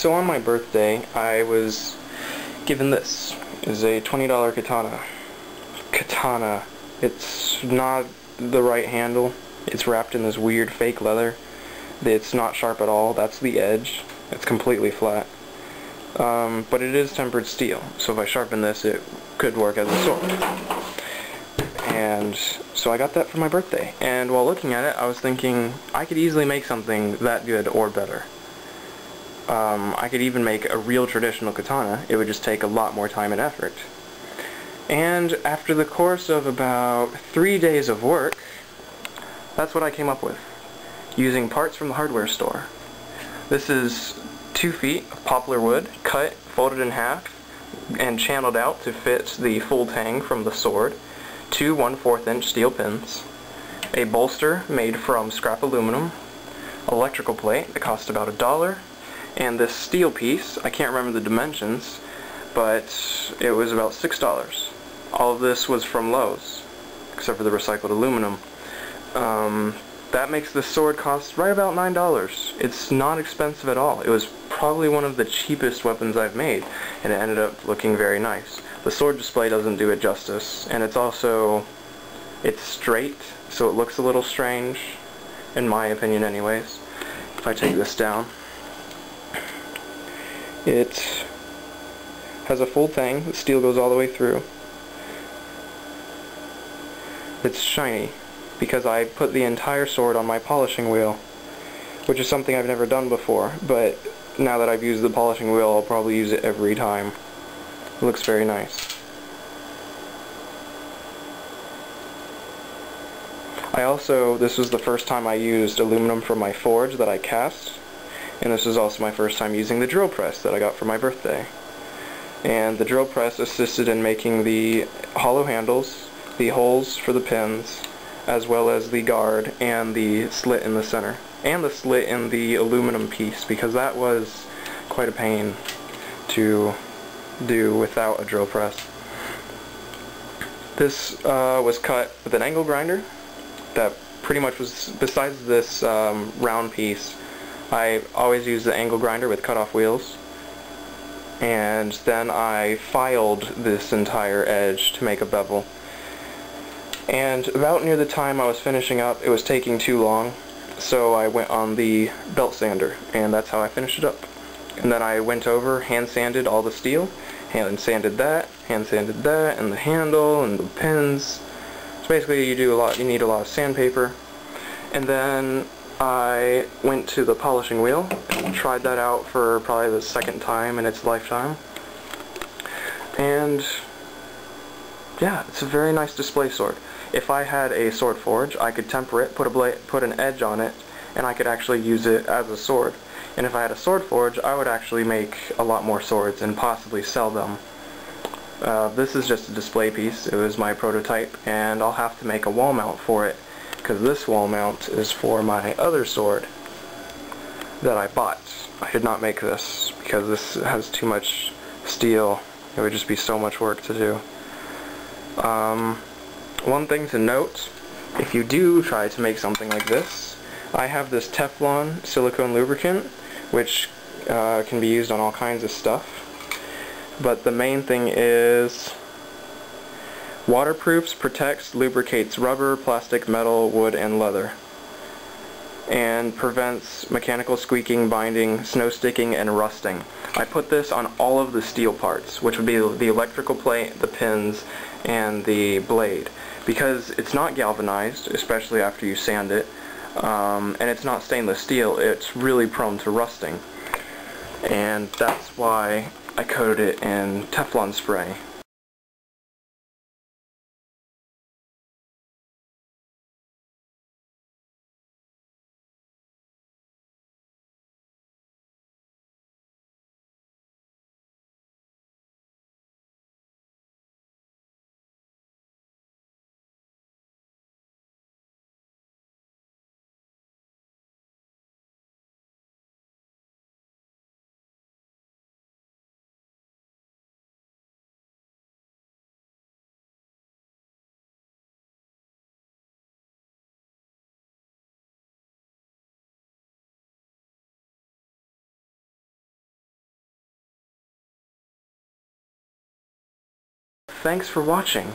So on my birthday, I was given this. It's a $20 katana. Katana. It's not the right handle. It's wrapped in this weird fake leather. It's not sharp at all. That's the edge. It's completely flat. But it is tempered steel, so if I sharpen this, it could work as a sword. And so I got that for my birthday. And while looking at it, I was thinking I could easily make something that good or better. I could even make a real traditional katana. It would just take a lot more time and effort. And after the course of about 3 days of work, that's what I came up with, using parts from the hardware store. This is 2 feet of poplar wood, cut, folded in half, and channeled out to fit the full tang from the sword, 2 1/4 inch steel pins, a bolster made from scrap aluminum, electrical plate that cost about $1, and this steel piece, I can't remember the dimensions, but it was about $6. All of this was from Lowe's, except for the recycled aluminum. That makes the sword cost right about $9. It's not expensive at all. It was probably one of the cheapest weapons I've made, and it ended up looking very nice. The sword display doesn't do it justice, and it's straight, so it looks a little strange, in my opinion anyways. If I take this down, it has a full tang. The steel goes all the way through. It's shiny because I put the entire sword on my polishing wheel, which is something I've never done before, but now that I've used the polishing wheel, I'll probably use it every time. It looks very nice. This was the first time I used aluminum from my forge that I cast, and this was also my first time using the drill press that I got for my birthday. And the drill press assisted in making the hollow handles, the holes for the pins, as well as the guard and the slit in the center, and the slit in the aluminum piece, because that was quite a pain to do without a drill press. This was cut with an angle grinder that pretty much was, besides this round piece, I always use the angle grinder with cut-off wheels, and then I filed this entire edge to make a bevel. And about near the time I was finishing up, it was taking too long, so I went on the belt sander, and that's how I finished it up. And then I went over, hand sanded all the steel, hand sanded that, and the handle, and the pins. So basically you need a lot of sandpaper. And then I went to the polishing wheel and tried that out for probably the second time in its lifetime. And yeah, it's a very nice display sword. If I had a sword forge, I could temper it, put an edge on it, and I could actually use it as a sword. And if I had a sword forge, I would actually make a lot more swords and possibly sell them. This is just a display piece. It was my prototype, and I'll have to make a wall mount for it, because this wall mount is for my other sword that I bought. I did not make this because this has too much steel. It would just be so much work to do. One thing to note, if you do try to make something like this, I have this Teflon silicone lubricant, which can be used on all kinds of stuff. But the main thing is waterproofs, protects, lubricates rubber, plastic, metal, wood, and leather, and prevents mechanical squeaking, binding, snow sticking, and rusting. I put this on all of the steel parts, which would be the electrical plate, the pins, and the blade, because it's not galvanized, especially after you sand it, and it's not stainless steel. It's really prone to rusting, and that's why I coated it in Teflon spray. thanks for watching.